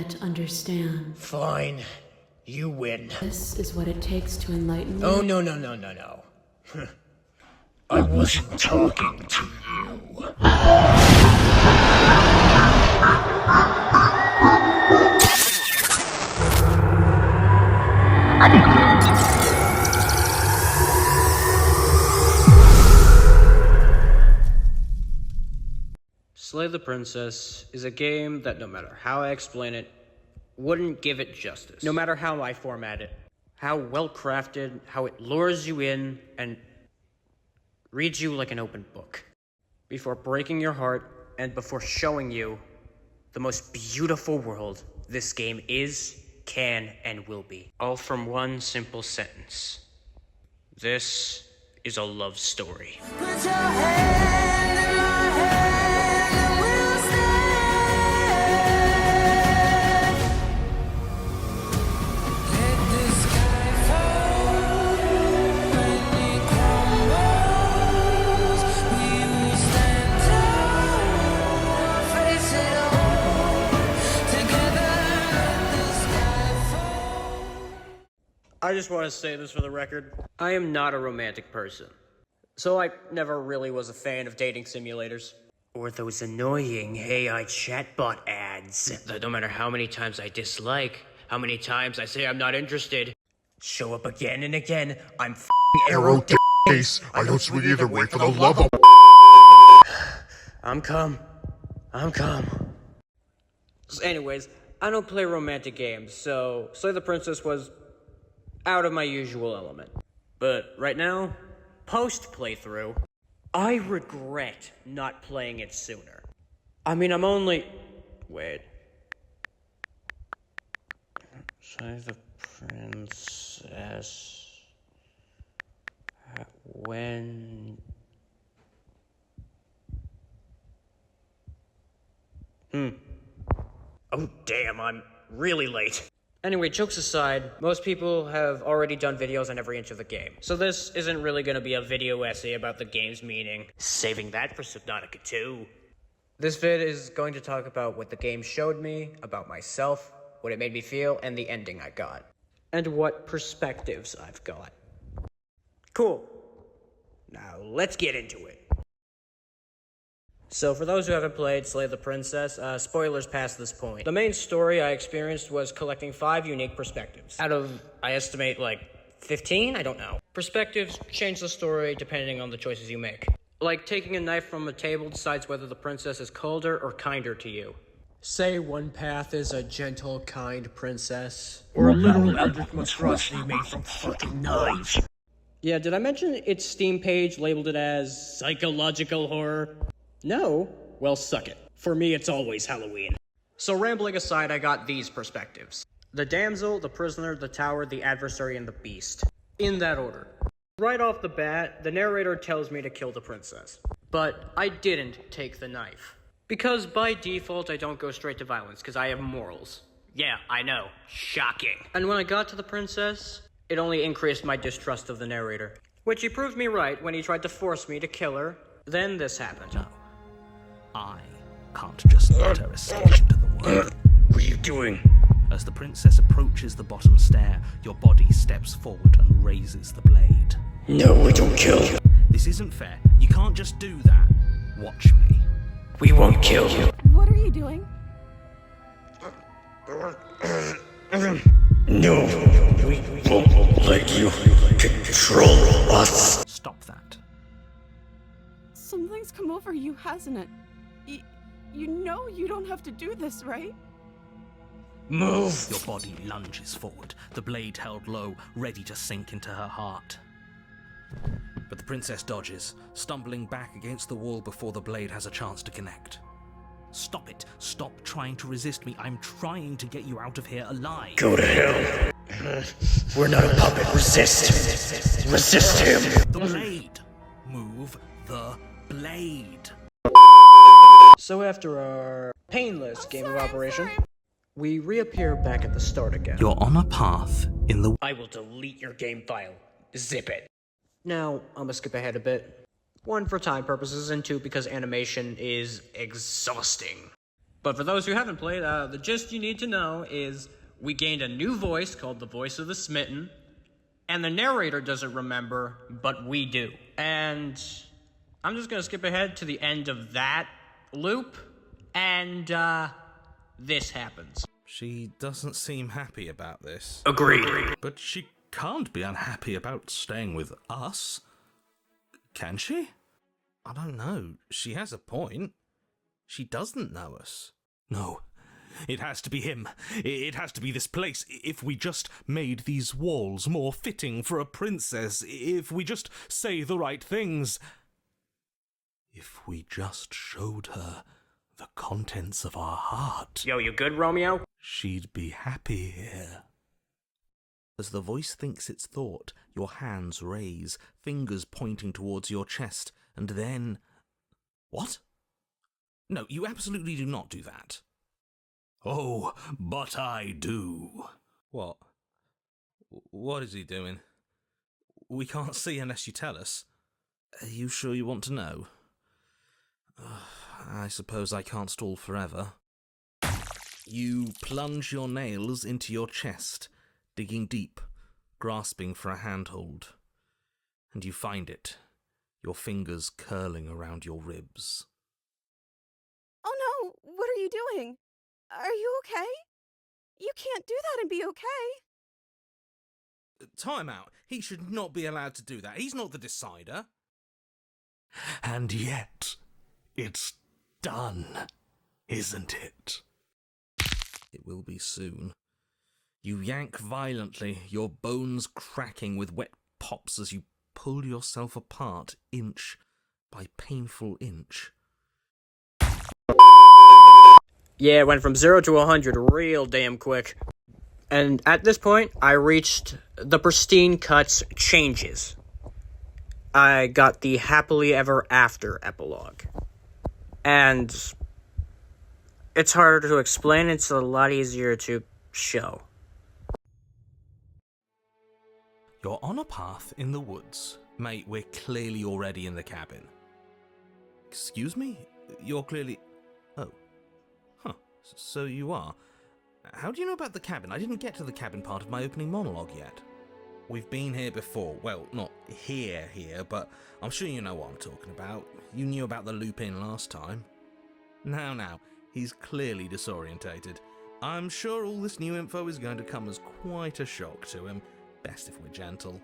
yet understand. Fine. You win. This is what it takes to enlighten you. Oh, no. I wasn't talking to you. Slay the Princess is a game that, no matter how I explain it, wouldn't give it justice. No matter how I format it, how well crafted, how it lures you in and reads you like an open book. Before breaking your heart and before showing you the most beautiful world this game is, can, and will be. All from one simple sentence. This is a love story. Put your hand in my hand and we'll stand. Let the sky fall when it crumbles. We will stand tall, face it all together. Let the sky fall. I just want to say this for the record. I am not a romantic person. So I never really was a fan of dating simulators. Or those annoying AI chatbot ads that no matter how many times I dislike, how many times I say I'm not interested, show up again and again. I'm Arrow face. I don't swing either way for the love of. I'm calm. So anyways, I don't play romantic games, so Slay the Princess was out of my usual element. But right now, post-playthrough, I regret not playing it sooner. I mean, I'm only... Wait. Slay the Princess... When... Oh, damn, I'm really late. Anyway, jokes aside, most people have already done videos on every inch of the game. So this isn't really going to be a video essay about the game's meaning. Saving that for Subnautica 2. This vid is going to talk about what the game showed me, about myself, what it made me feel, and the ending I got. And what perspectives I've got. Cool. Now, let's get into it. So for those who haven't played Slay the Princess, spoilers past this point. The main story I experienced was collecting 5 unique perspectives. Out of, I estimate, like 15? I don't know. Perspectives change the story depending on the choices you make. Like taking a knife from a table decides whether the princess is colder or kinder to you. Say one path is a gentle, kind princess. Or a literal eldritch monstrosity made from fucking knives. Yeah, did I mention its Steam page labeled it as psychological horror? No? Well, suck it. For me, it's always Halloween. So rambling aside, I got these perspectives. The damsel, the prisoner, the tower, the adversary, and the beast. In that order. Right off the bat, the narrator tells me to kill the princess. But I didn't take the knife. Because by default, I don't go straight to violence, because I have morals. Yeah, I know. Shocking. And when I got to the princess, it only increased my distrust of the narrator. Which he proved me right when he tried to force me to kill her. Then this happened. No. I can't just let her escape into the world. What are you doing? As the princess approaches the bottom stair, your body steps forward and raises the blade. No, we don't kill. This isn't fair. You can't just do that. Watch me. We won't kill. What are you doing? No, we won't let you control us. Stop that. Something's come over you, hasn't it? You know you don't have to do this, right? Move. Your body lunges forward, the blade held low, ready to sink into her heart. But the princess dodges, stumbling back against the wall before the blade has a chance to connect. Stop it. Stop trying to resist me. I'm trying to get you out of here alive. Go to hell. We're not a puppet. Resist. Resist him. The blade. Move the blade. So after our painless game of operation, we reappear back at the start again. You're on a path in the... I will delete your game file. Zip it. Now, I'm gonna skip ahead a bit. 1, for time purposes, and 2, because animation is exhausting. But for those who haven't played, the gist you need to know is we gained a new voice called the Voice of the Smitten, and the narrator doesn't remember, but we do. And I'm just gonna skip ahead to the end of that loop, and this happens. She doesn't seem happy about this. Agreed. But she can't be unhappy about staying with us. Can she? I don't know. She has a point. She doesn't know us. No. It has to be him. It has to be this place. If we just made these walls more fitting for a princess, if we just say the right things, if we just showed her the contents of our heart. Yo, you good, Romeo? She'd be happy here. As the voice thinks its thought, your hands raise, fingers pointing towards your chest, and then... What? No, you absolutely do not do that. Oh, but I do. What? What is he doing? We can't see unless you tell us. Are you sure you want to know? I suppose I can't stall forever. You plunge your nails into your chest, digging deep, grasping for a handhold. And you find it, your fingers curling around your ribs. Oh no, what are you doing? Are you okay? You can't do that and be okay. Time out. He should not be allowed to do that. He's not the decider. And yet, it's done, isn't it? It will be soon. You yank violently, your bones cracking with wet pops as you pull yourself apart inch by painful inch. Yeah, it went from 0 to 100 real damn quick. And at this point, I reached the pristine cuts changes. I got the happily ever after epilogue. And it's harder to explain, it's a lot easier to show. You're on a path in the woods. Mate, we're clearly already in the cabin. Excuse me? You're clearly... Oh. Huh. So you are. How do you know about the cabin? I didn't get to the cabin part of my opening monologue yet. We've been here before. Well, not here, but I'm sure you know what I'm talking about. You knew about the loop-in last time. Now, he's clearly disorientated. I'm sure all this new info is going to come as quite a shock to him. Best if we're gentle.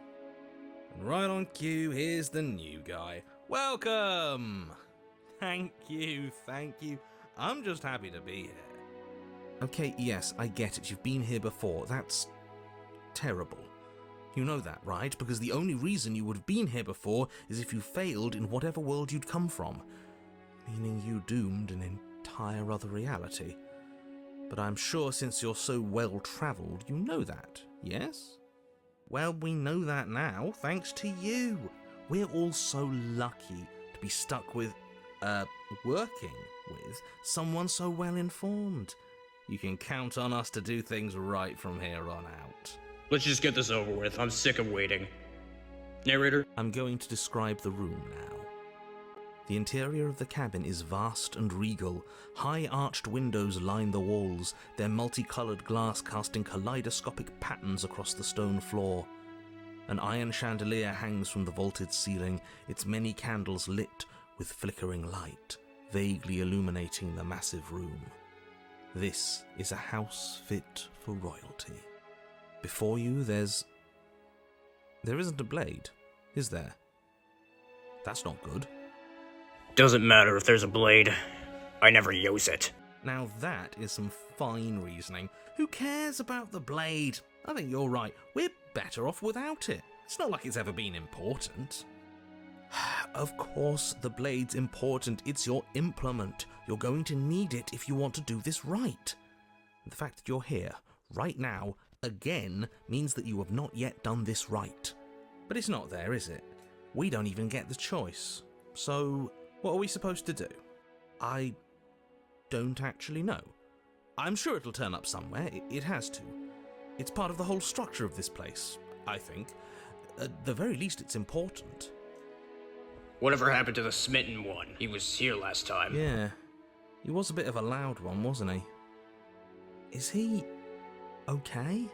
And right on cue, here's the new guy. Welcome! Thank you. I'm just happy to be here. Okay, yes, I get it. You've been here before. That's terrible. You know that, right? Because the only reason you would have been here before is if you failed in whatever world you'd come from. Meaning you doomed an entire other reality. But I'm sure since you're so well-travelled, you know that, yes? Well, we know that now, thanks to you. We're all so lucky to be stuck with, working with someone so well-informed. You can count on us to do things right from here on out. Let's just get this over with. I'm sick of waiting. Narrator? I'm going to describe the room now. The interior of the cabin is vast and regal. High arched windows line the walls, their multicolored glass casting kaleidoscopic patterns across the stone floor. An iron chandelier hangs from the vaulted ceiling, its many candles lit with flickering light, vaguely illuminating the massive room. This is a house fit for royalty. Before you, there isn't a blade, is there? That's not good. Doesn't matter if there's a blade. I never use it. Now that is some fine reasoning. Who cares about the blade? I think you're right. We're better off without it. It's not like it's ever been important. Of course, the blade's important. It's your implement. You're going to need it if you want to do this right. The fact that you're here, right now, again, means that you have not yet done this right. But it's not there, is it? We don't even get the choice. So, what are we supposed to do? I don't actually know. I'm sure it'll turn up somewhere. It has to. It's part of the whole structure of this place, I think. At the very least, it's important. Whatever happened to the smitten one? He was here last time. He was a bit of a loud one, wasn't he? Is he okay?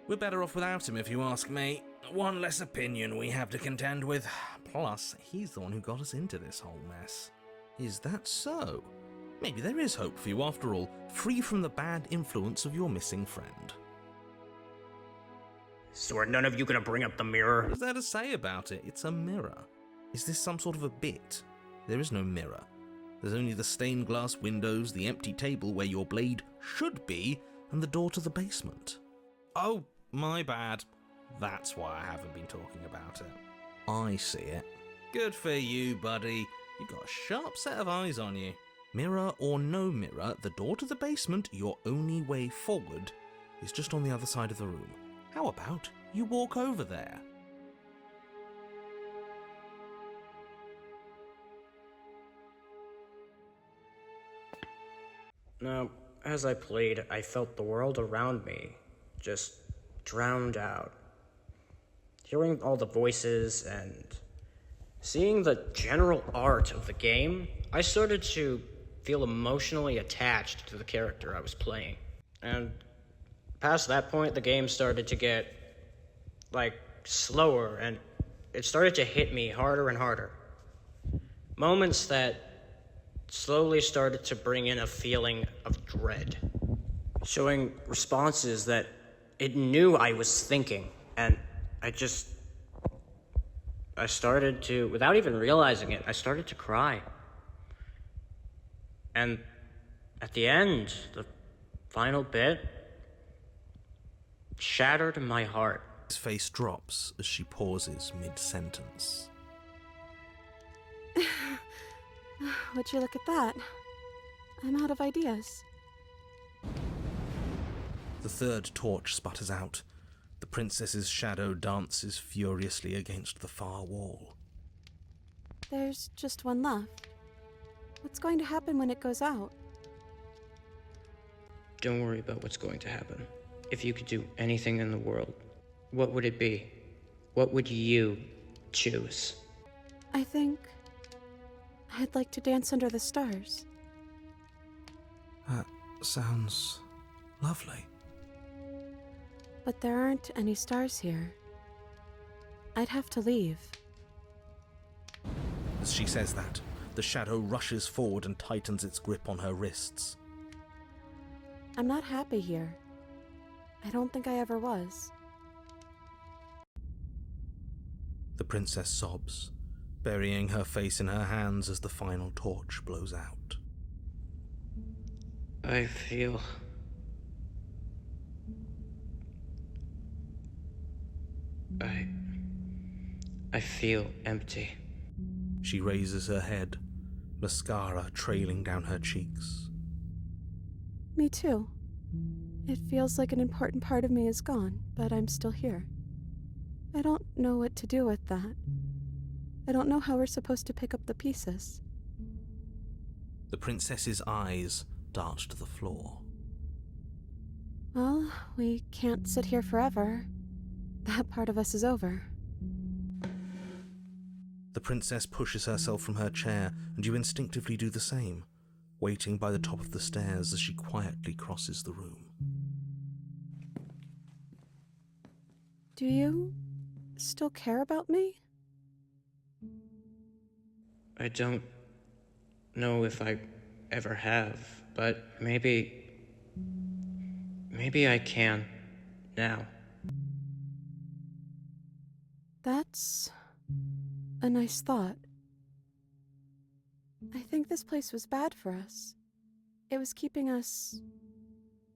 We're better off without him, if you ask me. One less opinion we have to contend with. Plus, he's the one who got us into this whole mess. Is that so? Maybe there is hope for you after all, free from the bad influence of your missing friend. So are none of you gonna bring up the mirror? What is there to say about it? It's a mirror. Is this some sort of a bit? There is no mirror. There's only the stained glass windows, the empty table where your blade should be, and the door to the basement. Oh, my bad. That's why I haven't been talking about it. I see it. Good for you, buddy. You've got a sharp set of eyes on you. Mirror or no mirror, the door to the basement, your only way forward, is just on the other side of the room. How about you walk over there? Now, as I played, I felt the world around me just drowned out. Hearing all the voices and seeing the general art of the game, I started to feel emotionally attached to the character I was playing. And past that point, the game started to get, slower, and it started to hit me harder and harder. Moments that slowly started to bring in a feeling of dread, showing responses that it knew I was thinking, and I started to, without even realizing it, I started to cry. And at the end, the final bit shattered my heart. His face drops as she pauses mid-sentence. Would you look at that? I'm out of ideas. The third torch sputters out. The princess's shadow dances furiously against the far wall. There's just one left. What's going to happen when it goes out? Don't worry about what's going to happen. If you could do anything in the world, what would it be? What would you choose? I think I'd like to dance under the stars. That sounds lovely. But there aren't any stars here. I'd have to leave. As she says that, the shadow rushes forward and tightens its grip on her wrists. I'm not happy here. I don't think I ever was. The princess sobs, burying her face in her hands as the final torch blows out. I feel empty. She raises her head, mascara trailing down her cheeks. Me too. It feels like an important part of me is gone, but I'm still here. I don't know what to do with that. I don't know how we're supposed to pick up the pieces. The princess's eyes dart to the floor. Well, we can't sit here forever. That part of us is over. The princess pushes herself from her chair, and you instinctively do the same, waiting by the top of the stairs as she quietly crosses the room. Do you still care about me? I don't know if I ever have, but maybe I can now. That's a nice thought. I think this place was bad for us. It was keeping us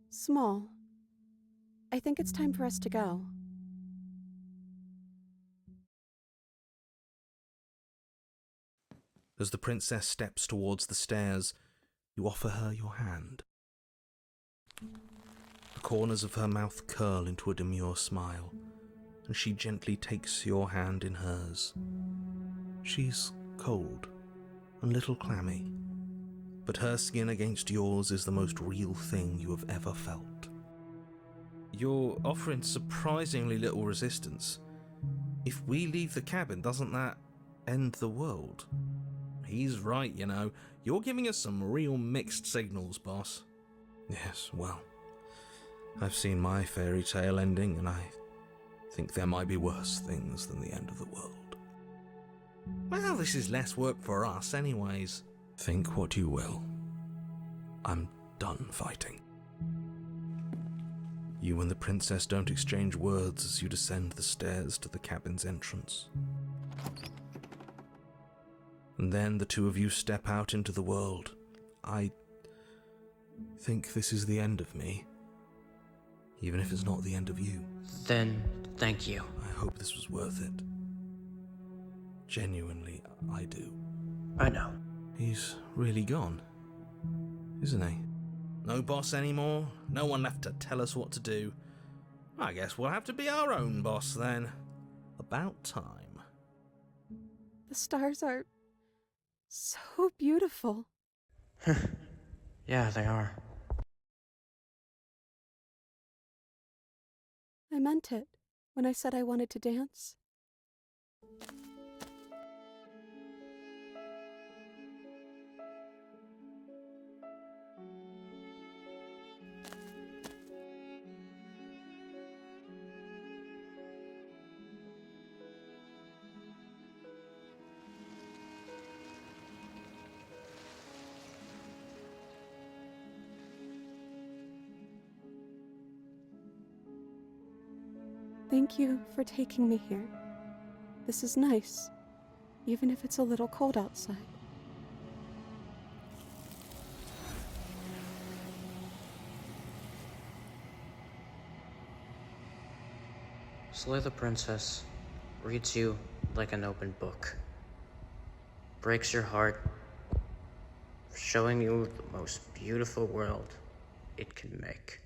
small. I think it's time for us to go. As the princess steps towards the stairs, you offer her your hand. The corners of her mouth curl into a demure smile, and she gently takes your hand in hers. She's cold, a little clammy, but her skin against yours is the most real thing you have ever felt. You're offering surprisingly little resistance. If we leave the cabin, doesn't that end the world? he's right, you know. You're giving us some real mixed signals, boss. Yes, well, I've seen my fairy tale ending, and I think there might be worse things than the end of the world. Well, this is less work for us anyways. Think what you will. I'm done fighting. You and the princess don't exchange words as you descend the stairs to the cabin's entrance. And then the two of you step out into the world. I think this is the end of me, even if it's not the end of you. Then, thank you. I hope this was worth it. Genuinely, I do. I know. He's really gone, isn't he? No boss anymore, no one left to tell us what to do. I guess we'll have to be our own boss then. About time. The stars are so beautiful. Yeah, they are. I meant it when I said I wanted to dance. Thank you for taking me here. This is nice, even if it's a little cold outside. Slay the Princess reads you like an open book. Breaks your heart, showing you the most beautiful world it can make.